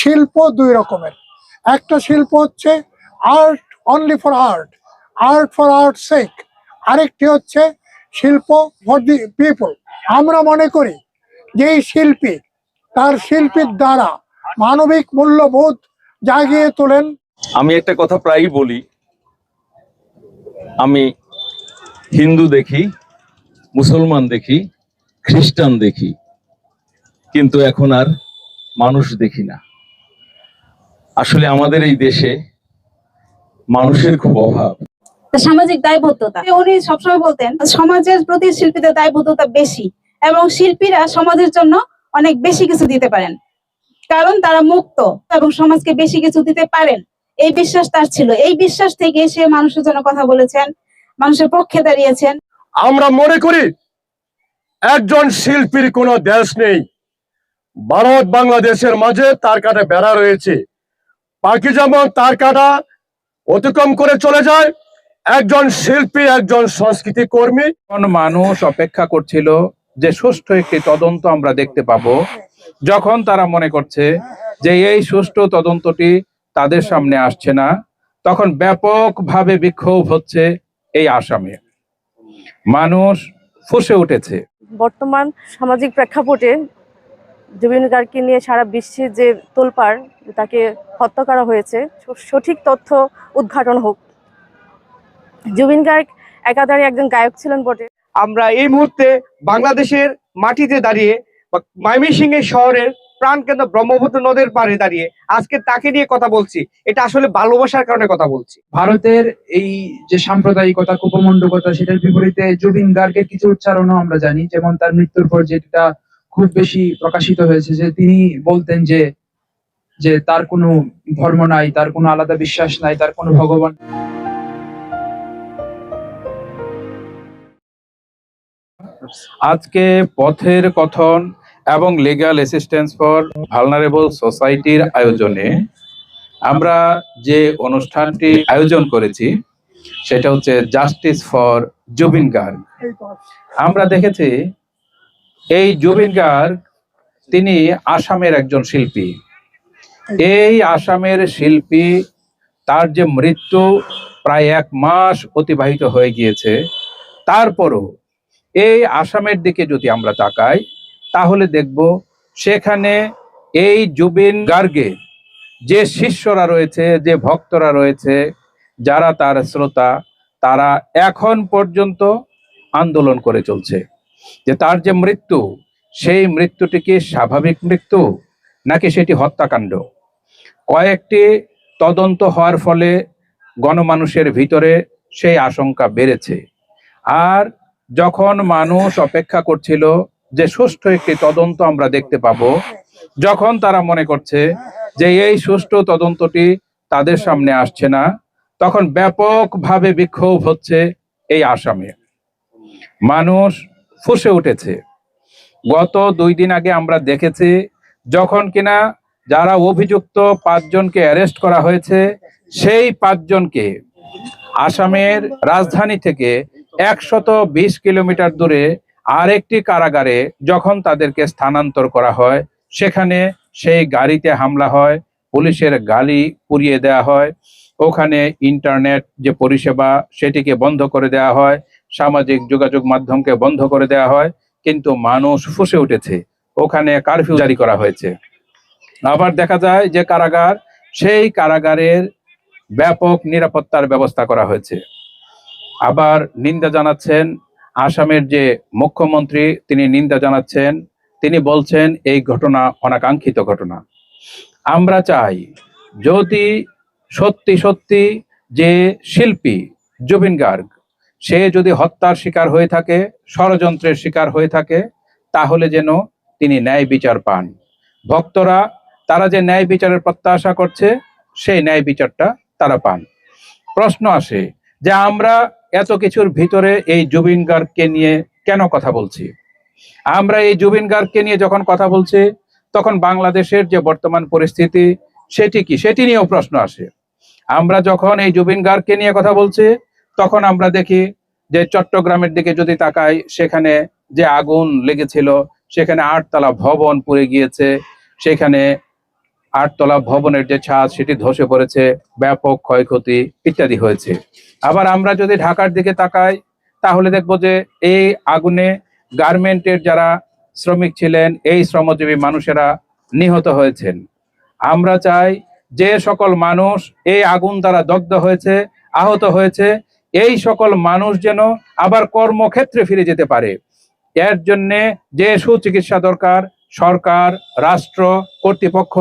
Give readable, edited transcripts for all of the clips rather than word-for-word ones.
শিল্প দুই রকমের। একটা শিল্প হচ্ছে art only for art, art for art sake. আরেকটি হচ্ছে শিল্প ফর দি পিপল। আমরা মনে করি যে এই শিল্পী তার শিল্পীর দ্বারা মানবিক মূল্যবোধ জাগিয়ে তোলেন। আমি একটা কথা প্রায়ই বলি, আমি হিন্দু দেখি, মুসলমান দেখি, খ্রিস্টান দেখি, কিন্তু এখন আর মানুষ দেখি না। আসলে আমাদের এই দেশে মানুষের খুব অভাব। সামাজিক দায়বদ্ধতা, উনি সবসময় বলতেন সমাজের প্রতি শিল্পীদের দায়বদ্ধতা বেশি এবং শিল্পীরা সমাজের জন্য অনেক বেশি কিছু দিতে পারেন, কারণ তারা মুক্ত এবং সমাজকে বেশি কিছু দিতে পারেন, এই বিশ্বাস তার ছিল। এই বিশ্বাস থেকে সে মানুষের জন্য কথা বলেছেন, মানুষের পক্ষে দাঁড়িয়েছেন। আমরা মনে করি একজন শিল্পীর কোনো দেশ নেই, ভারত বাংলাদেশের মাঝে তার কাটা বেড়া রয়েছে। পাখি যেমন তার কাটা অতিক্রম করে চলে যায়, একজন শিল্পী একজন সংস্কৃতি কর্মী। মানুষ অপেক্ষা করছিল যে সুষ্ঠু একটি তদন্ত আমরা দেখতে পাবো, যখন তারা মনে করছে যে এই সুষ্ঠু তদন্তটি তাদের সামনে আসছে না, তখন ব্যাপকভাবে বিক্ষোভ হচ্ছে এই আসামে। মানুষ ফুঁসে উঠেছে। বর্তমান সামাজিক প্রেক্ষাপটে জুবিন গার্গকে নিয়ে সারা বিশ্বে যে তোলপাড়, তাকে হত্যা করা হয়েছে, সঠিক তথ্য উদ্ঘাটন হোক। জুবিন গার্গ একাধারে একজন গায়ক ছিলেন বটে। আমরা এই মুহূর্তে বাংলাদেশের মাটিতে দাঁড়িয়ে, ময়মনসিংহ শহরের প্রাণকেন্দ্র ব্রহ্মপুত্র নদের পাড়ে দাঁড়িয়ে আজকে তাকে নিয়ে কথা বলছি। এটা আসলে ভালোবাসার কারণে কথা বলছি। ভারতের এই যে সাম্প্রদায়িকতা, কুপমণ্ডকতা, সেটার বিপরীতে জুবিন গার্গের কিছু উচ্চারণও আমরা জানি। যেমন তার মৃত্যুর পর যেটা খুব বেশি প্রকাশিত হয়েছে, যে তিনি বলতেন যে তার কোনো ধর্ম নাই, তার কোনো আলাদা বিশ্বাস নাই, তার কোনো ভগবান। আজকে পথের কথন এবং লিগ্যাল অ্যাসিস্ট্যান্স ফর ভালনারেবল সোসাইটির আয়োজনে আমরা যে অনুষ্ঠানটি আয়োজন করেছি সেটা হচ্ছে জাস্টিস ফর জুবিন গার্গ। আমরা দেখেছি এই জুবিন গার্গ তিনি আসামের একজন শিল্পী। এই আসামের শিল্পী, তার যে মৃত্যু প্রায় 1 মাস অতিবাহিত হয়ে গিয়েছে, তারপরও এই আসামের দিকে যদি আমরা তাকাই তাহলে দেখব সেখানে এই জুবিন গার্গের যে শিষ্যরা রয়েছে, যে ভক্তরা রয়েছে, যারা তার শ্রোতা, তারা এখন পর্যন্ত আন্দোলন করে চলছে যে তার যে মৃত্যু, সেই মৃত্যুটি কি স্বাভাবিক মৃত্যু নাকি সেটি হত্যাকাণ্ড। কয়েকটি তদন্ত হওয়ার ফলে গণমানুষের ভিতরে সেই আশঙ্কা বেড়েছে। আর যখন মানুষ অপেক্ষা করছিল যে সুষ্ঠু একটি তদন্ত আমরা দেখতে পাবো, যখন তারা মনে করছে যে এই সুষ্ঠু তদন্তটি তাদের সামনে আসছে না, তখন ব্যাপকভাবে বিক্ষোভ হচ্ছে এই আসামে। মানুষ ফুঁসে উঠেছে। গত 2 দিন আগে আমরা দেখেছি যখন কিনা যারা অভিযুক্ত 5 জনকে অ্যারেস্ট করা হয়েছে, সেই 5 জনকে আসামের রাজধানী থেকে 120 কিলোমিটার দূরে আরেকটি কারাগারে যখন তাদেরকে স্থানান্তর করা হয়, সেখানে সেই গাড়িতে হামলা হয়, পুলিশের গাড়ি পুড়িয়ে দেওয়া হয়, ওখানে ইন্টারনেট যে পরিষেবা সেটিকে বন্ধ করে দেওয়া হয়, সামাজিক যোগাযোগ মাধ্যমকে বন্ধ করে দেওয়া হয়, কিন্তু মানুষ ফুঁসে উঠেছে। ওখানে কারফিউ জারি করা হয়েছে। আবার দেখা যায় যে কারাগার, সেই কারাগারের ব্যাপক নিরাপত্তার ব্যবস্থা করা হয়েছে। আবার নিন্দা জানাচ্ছেন আসামের যে মুখ্যমন্ত্রী, তিনি নিন্দা জানাচ্ছেন, তিনি বলছেন এই ঘটনা অনাকাঙ্ক্ষিত ঘটনা। আমরা চাই যদি সত্যি সত্যি যে শিল্পী জুবিন গার্গ সে যদি হত্যার শিকার হয়ে থাকে, ষড়যন্ত্রের শিকার হয়ে থাকে, তাহলে যেন তিনি ন্যায় বিচার পান। ভক্তরা তারা যে ন্যায় বিচারের প্রত্যাশা করছে, সেই ন্যায় বিচারটা তারা পান। প্রশ্ন আসে যে আমরা এত কিছুর ভিতরে এই জুবিন গার্গকে নিয়ে কেন কথা বলছি? আমরা এই জুবিন গার্গকে নিয়ে যখন কথা বলছি, তখন বাংলাদেশের যে বর্তমান পরিস্থিতি সেটি কি, সেটি নিয়েও প্রশ্ন আসে। আমরা যখন এই জুবিন গার্গকে নিয়ে কথা বলছি, তখন আমরা দেখি যে চট্টগ্রামের দিকে যদি তাকাই, সেখানে যে আগুন লেগেছিল, সেখানে 8 তলা ভবন পুড়ে গিয়েছে, সেখানে 8 তলা ভবনের যে ছাদ সেটি ধসে পড়েছে, ব্যাপক ক্ষয়ক্ষতি ইত্যাদি হয়েছে। আবার আমরা যদি ঢাকার দিকে তাকাই তাহলে দেখবো যে এই আগুনে গার্মেন্টের যারা শ্রমিক ছিলেন, এই শ্রমজীবী মানুষেরা নিহত হয়েছেন। আমরা চাই যে সকল মানুষ এই আগুন দ্বারা দগ্ধ হয়েছে, আহত হয়েছে, এই সকল মানুষ যেন আবার কর্মক্ষেত্রে ফিরে যেতে পারে। এর জন্য যে সুচিকিৎসা দরকার, সরকার, রাষ্ট্র কর্তৃপক্ষ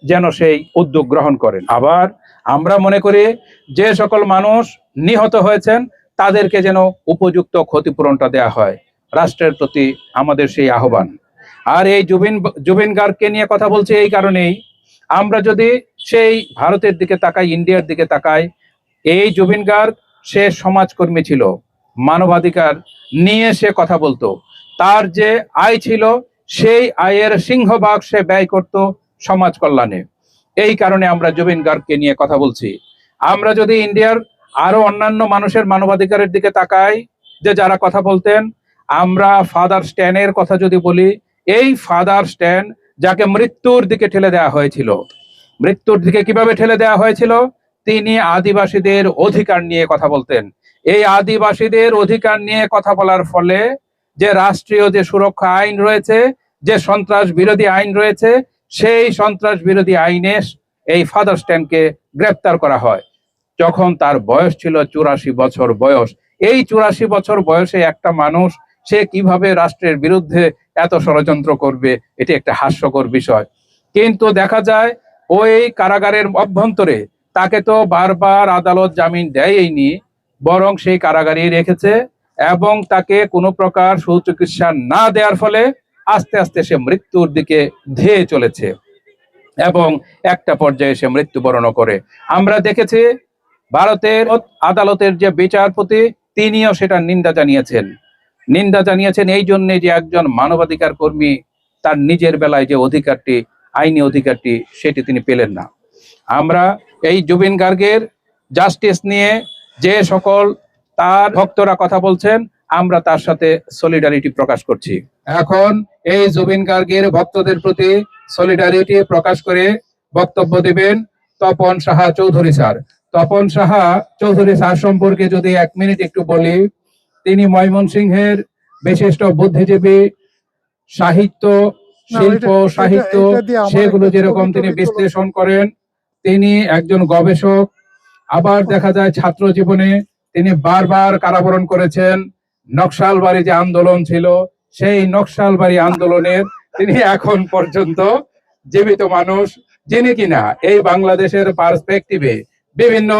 যেন সেই উদ্যোগ গ্রহণ করেন। আবার আমরা মনে করি যে সকল মানুষ নিহত হয়েছেন তাদেরকে যেন উপযুক্ত ক্ষতিপূরণটা দেয়া হয়। রাষ্ট্রের প্রতি আমাদের সেই আহ্বান। আর এই জুবিন গার্গকে নিয়ে কথা বলছি এই কারণেই, আমরা যদি সেই ভারতের দিকে তাকাই, ইন্ডিয়ার দিকে তাকাই, এই জুবিন গার্গ সে সমাজকর্মী ছিল, মানবাধিকার নিয়ে সে কথা বলতো। তার যে আয় ছিল সেই আয়ের সিংহভাগ সে ব্যয় করত সমাজ কল্যাণে। এই কারণে আমরা জুবিন গার্গকে নিয়ে কথা বলছি। আমরা যদি ইন্ডিয়ার আরো অন্যান্য মানুষের মানবাধিকারের দিকে তাকাই, যে যারা কথা বলতেন, আমরা ফাদার স্ট্যানের কথা যদি বলি, এই ফাদার স্ট্যান যাকে মৃত্যুর দিকে ঠেলে দেওয়া হয়েছিল, মৃত্যুর দিকে কিভাবে ঠেলে দেওয়া হয়েছিল? তিনি আদিবাসীদের অধিকার নিয়ে কথা বলতেন। এই আদিবাসীদের অধিকার নিয়ে কথা বলার ফলে যে রাষ্ট্রীয় যে সুরক্ষা আইন রয়েছে, যে সন্ত্রাস বিরোধী আইন রয়েছে, সেই সন্ত্রাস বিরোধী আইনে এই ফাদার স্ট্যানকে গ্রেপ্তার করা হয় যখন তার বয়স ছিল 84 বছর বয়স। এই 84 বছর বয়সে একটা মানুষ সে কিভাবে রাষ্ট্রের বিরুদ্ধে এত ষড়যন্ত্র করবে, এটি একটা হাস্যকর বিষয়। কিন্তু দেখা যায় ওই কারাগারের অভ্যন্তরে তাকে তো বারবার আদালত জামিন দেয়নি, বরং সেই কারাগারেই রেখেছে এবং তাকে কোনো প্রকার সুচিকিৎসা না দেওয়ার ফলে আস্তে আস্তে সে মৃত্যুর দিকে ধেয়ে চলেছে এবং একটা পর্যায়ে সে মৃত্যুবরণ করে। আমরা দেখেছি ভারতের আদালতের যে বিচারপতি, তিনিও সেটা নিন্দা জানিয়েছেন এই জন্য যে একজন মানবাধিকার কর্মী তার নিজের বেলায় যে অধিকারটি, আইনি অধিকারটি, সেটি তিনি পেলেন না। আমরা এই জুবিন গার্গের জাস্টিস নিয়ে যে সকল তার ভক্তরা কথা বলছেন, আমরা তার সাথে সলিডারিটি প্রকাশ করছি। এখন এই জুবিন গার্গের ভক্তদের প্রতি সলিডারিটি প্রকাশ করে বক্তব্য দেবেন তপন সাহা চৌধুরী স্যার। তপন সাহা চৌধুরী স্যার সম্পর্কে যদি 1 মিনিট একটু বলি, তিনি ময়মনসিংহের বিশিষ্ট বুদ্ধিজীবী, সাহিত্য, শিল্প, সাহিত্য সেগুলো যেরকম তিনি বিশ্লেষণ করেন, তিনি একজন গবেষক। আবার দেখা যায় ছাত্র জীবনে তিনি বারবার কারাবরণ করেছেন। নকশালবাড়ি যে আন্দোলন ছিল, সেই নকশালবাড়ি আন্দোলনের তিনি এখন পর্যন্ত জীবিত মানুষ, যিনি কিনা এই বাংলাদেশের পার্সপেক্টিভে বিভিন্ন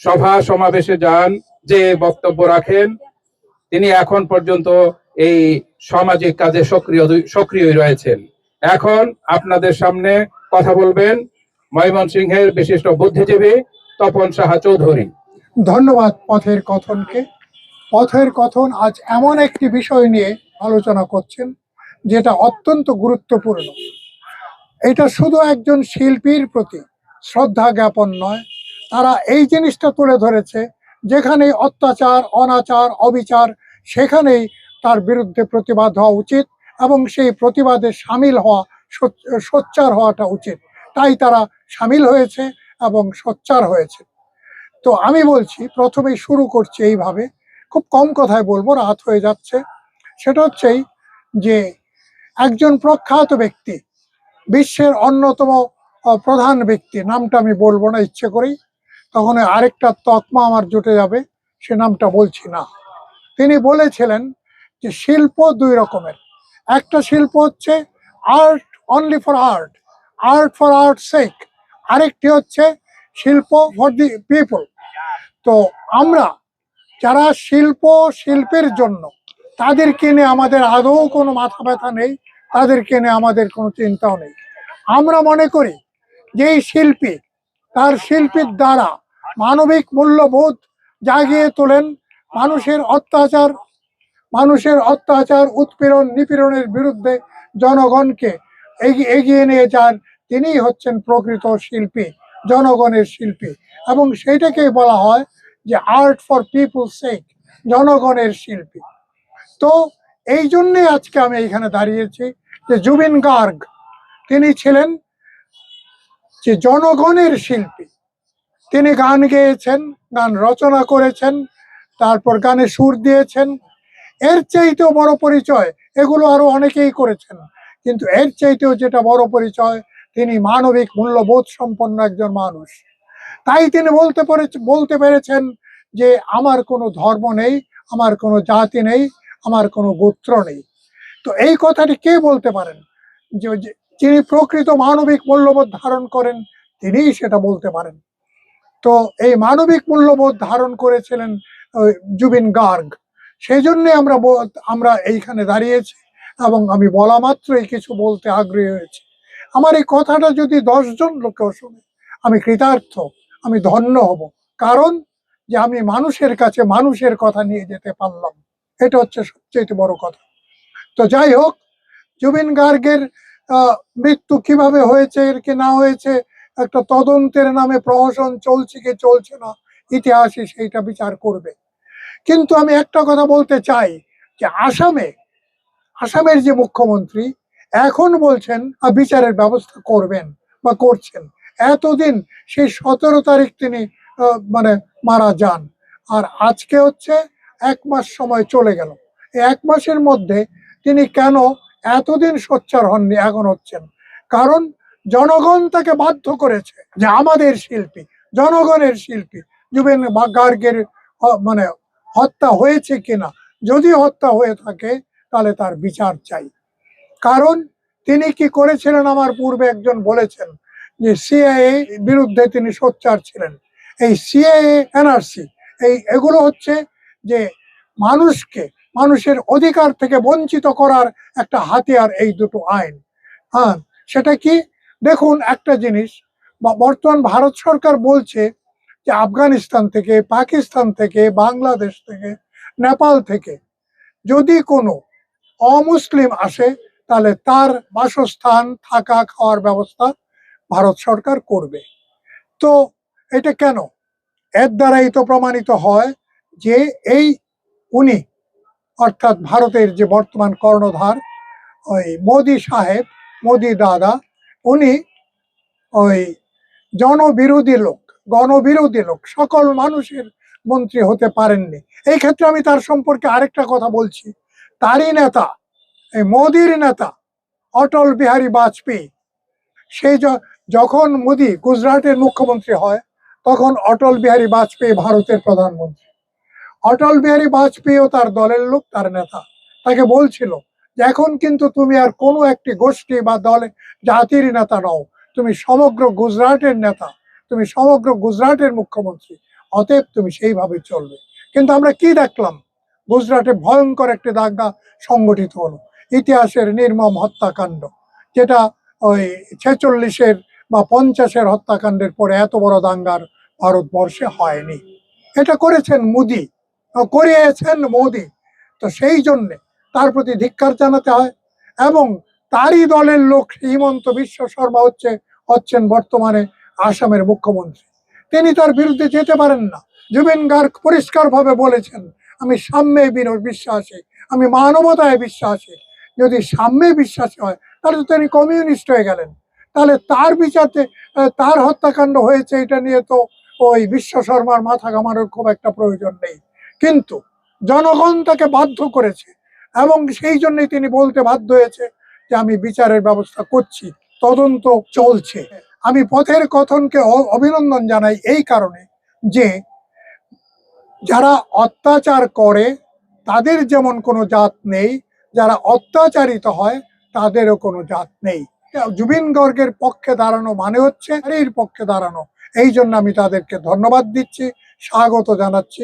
সভা সমাবেশে যান, যে বক্তব্য রাখেন, তিনি এখন পর্যন্ত এই সামাজিক কাজে সক্রিয় রয়েছেন। এখন আপনাদের সামনে কথা বলবেন ময়মনসিংহের বিশিষ্ট বুদ্ধিজীবী তপন সাহা চৌধুরী। ধন্যবাদ পথের কথনকে। পথের কথন আজ এমন একটি বিষয় নিয়ে আলোচনা করছেন যেটা অত্যন্ত গুরুত্বপূর্ণ। এটা শুধু একজন শিল্পীর প্রতি শ্রদ্ধা জ্ঞাপন নয়, তারা এই জিনিসটা তুলে ধরেছে যেখানে অত্যাচার, অনাচার, অবিচার, সেখানেই তার বিরুদ্ধে প্রতিবাদ হওয়া উচিত এবং সেই প্রতিবাদে সামিল হওয়া, সোচ্চার হওয়াটা উচিত। তাই তারা সামিল হয়েছে এবং সোচ্চার হয়েছে। তো আমি বলছি, প্রথমেই শুরু করছি এইভাবে, খুব কম কথায় বলবো, রাত হয়ে যাচ্ছে। সেটা হচ্ছেই যে একজন প্রখ্যাত ব্যক্তি, বিশ্বের অন্যতম প্রধান ব্যক্তি, নামটা আমি বলবো না ইচ্ছে করেই, তখন আরেকটা তকমা আমার জুটে যাবে, সে নামটা বলছি না। তিনি বলেছিলেন যে শিল্প 2 রকমের। একটা শিল্প হচ্ছে art only for art, art for art sake. আরেকটি হচ্ছে শিল্প ফর দি পিপল। তো আমরা যারা শিল্পের জন্য, তাদেরকে নিয়ে আমাদের আদৌ কোনো মাথা ব্যথা নেই, তাদেরকে নিয়ে আমাদের কোনো চিন্তাও নেই। আমরা মনে করি যে এই শিল্পী তার শিল্পীর দ্বারা মানবিক মূল্যবোধ জাগিয়ে তোলেন, মানুষের অত্যাচার, উৎপীড়ন, নিপীড়নের বিরুদ্ধে জনগণকে এগিয়ে নিয়ে যান। তিনিই হচ্ছেন প্রকৃত শিল্পী, জনগণের শিল্পী। এবং সেইটাকেই বলা হয় যে আর্ট ফর পিপল সেক, জনগণের শিল্পী। তো এই জন্যই আজকে আমি এখানে দাঁড়িয়েছি যে জুবিন গার্গ তিনি ছিলেন যে জনগণের শিল্পী। তিনি গান গেয়েছেন, গান রচনা করেছেন, তারপর গানে সুর দিয়েছেন। এর চাইতেও বড় পরিচয়, এগুলো আরো অনেকেই করেছেন, কিন্তু এর চাইতেও যেটা বড় পরিচয়, তিনি মানবিক মূল্যবোধ সম্পন্ন একজন মানুষ। তাই তিনি বলতে পেরেছেন যে আমার কোনো ধর্ম নেই, আমার কোনো জাতি নেই, আমার কোনো গোত্র নেই। তো এই কথাটি কে বলতে পারেন? যিনি প্রকৃত মানবিক মূল্যবোধ ধারণ করেন, তিনিই সেটা বলতে পারেন। তো এই মানবিক মূল্যবোধ ধারণ করেছিলেন জুবিন গার্গ। সেই জন্য আমরা এইখানে দাঁড়িয়েছি এবং আমি বলা মাত্রই কিছু বলতে আগ্রহী হয়েছি। আমার এই কথাটা যদি 10 জন লোকেও শুনে, আমি কৃতার্থ, আমি ধন্য হব। কারণ যে আমি মানুষের কাছে মানুষের কথা নিয়ে যেতে পারলাম, এটা হচ্ছে সবচেয়ে বড় কথা। তো যাই হোক, জুবিন গার্গের মৃত্যু কিভাবে হয়েছে এর কি না হয়েছে, একটা তদন্তের নামে প্রহসন চলছে কি চলছে না, ইতিহাসই সেইটা বিচার করবে। কিন্তু আমি একটা কথা বলতে চাই যে আসামের যে মুখ্যমন্ত্রী এখন বলছেন বিচারের ব্যবস্থা করবেন বা করছেন। এতদিন সেই 17 তারিখ তিনি মানে মারা যান, আর আজকে হচ্ছে 1 মাস সময় চলে গেল। এই 1 মাসের মধ্যে তিনি কেন এতদিন সোচ্চার হননি, এখন হচ্ছেন? কারণ জনগণ তাকে বাধ্য করেছে যে আমাদের শিল্পী, জনগণের শিল্পী জুবিন গার্গের মানে হত্যা হয়েছে কিনা, যদি হত্যা হয়ে থাকে তাহলে তার বিচার চাই। কারণ তিনি কি করেছিলেন, আমার পূর্বে একজন বলেছেন যে সিএএ বিরুদ্ধে তিনি সোচ্চার ছিলেন। এই সিএএ, এনআরসি, এগুলো হচ্ছে যে মানুষের অধিকার থেকে বঞ্চিত করার একটা হাতিয়ার, এই দুটো আইন। হ্যাঁ, সেটা কি? দেখুন, একটা জিনিস, বর্তমান ভারত সরকার বলছে যে আফগানিস্তান থেকে, পাকিস্তান থেকে, বাংলাদেশ থেকে, নেপাল থেকে যদি কোনো অমুসলিম আসে, তাহলে তার বাসস্থান, থাকা খাওয়ার ব্যবস্থা ভারত সরকার করবে। তো এটা কেন? এর দ্বারাই তো প্রমাণিত হয় যে উনি, অর্থাৎ ভারতের যে বর্তমান কর্ণধার ওই মোদি সাহেব, মোদি দাদা, উনি ওই গণবিরোধী লোক, সকল মানুষের মন্ত্রী হতে পারেননি। এই ক্ষেত্রে আমি তার সম্পর্কে আরেকটা কথা বলছি। তারই নেতা, এই মোদির নেতা অটল বিহারী বাজপেয়ী, সেই যখন মোদি গুজরাটের মুখ্যমন্ত্রী হয়, তখন অটল বিহারী বাজপেয়ী ভারতের প্রধানমন্ত্রী। অটল বিহারী বাজপেয়ী ও তার দলের লোক, তার নেতা, তাকে বলছিল যে এখন কিন্তু তুমি আর কোনো একটি গোষ্ঠী বা দলের জাতির নেতা নও, তুমি সমগ্র গুজরাটের নেতা, তুমি সমগ্র গুজরাটের মুখ্যমন্ত্রী, অতএব তুমি সেইভাবে চলবে। কিন্তু আমরা কি দেখলাম? গুজরাটে ভয়ঙ্কর একটি দাঙ্গা সংগঠিত হলো, ইতিহাসের নির্মম হত্যাকাণ্ড, যেটা ওই 46-এর বা 50-এর হত্যাকাণ্ডের পরে এত বড় দাঙ্গার ভারতবর্ষে হয়নি। এটা করেছেন মোদি। তো সেই জন্যে তার প্রতি ধিক্কার জানাতে হয়। এবং তারই দলের লোক হিমন্ত বিশ্ব শর্মা হচ্ছেন বর্তমানে আসামের মুখ্যমন্ত্রী। তিনি তার বিরুদ্ধে যেতে পারেন না। জুবিন গার্গ পরিষ্কার ভাবে বলেছেন, আমি সাম্যে বিশ্বাসী, আমি মানবতায় বিশ্বাসী। যদি সাম্যে বিশ্বাসী হয়, তাহলে তো তিনি কমিউনিস্ট হয়ে গেলেন। তাহলে তার বিচারে তার হত্যাকাণ্ড হয়েছে, এটা নিয়ে তো ওই বিশ্ব শর্মার মাথা ঘামানোর খুব একটা প্রয়োজন নেই। কিন্তু জনগণ তাকে বাধ্য করেছে, এবং সেই জন্যই তিনি বলতে বাধ্য হয়েছে যে আমি বিচারের ব্যবস্থা করছি, তদন্ত চলছে। আমি পথের কথনকে অভিনন্দন জানাই এই কারণে যে যারা অত্যাচার করে তাদের যেমন কোনো জাত নেই, যারা অত্যাচারিত হয় তাদেরও কোনো জাত নেই। জুবিন গার্গের পক্ষে দাঁড়ানো মানে হচ্ছে এর পক্ষে দাঁড়ানো। এই জন্য আমি তাদেরকে ধন্যবাদ দিচ্ছি, স্বাগত জানাচ্ছি।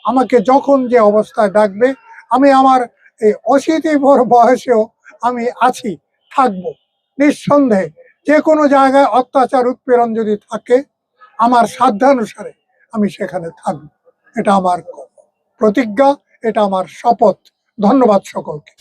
আমাকে যখন যে অবস্থায় ডাকবে, আমি আমার এই 80 বয়সেও আমি আছি, থাকবো নিঃসন্দেহে। যে কোনো জায়গায় অত্যাচার উৎপীড়ন যদি থাকে, আমার সাধ্যানুসারে আমি সেখানে থাকবো। এটা আমার প্রতিজ্ঞা, এটা আমার শপথ। ধন্যবাদ সকলকে।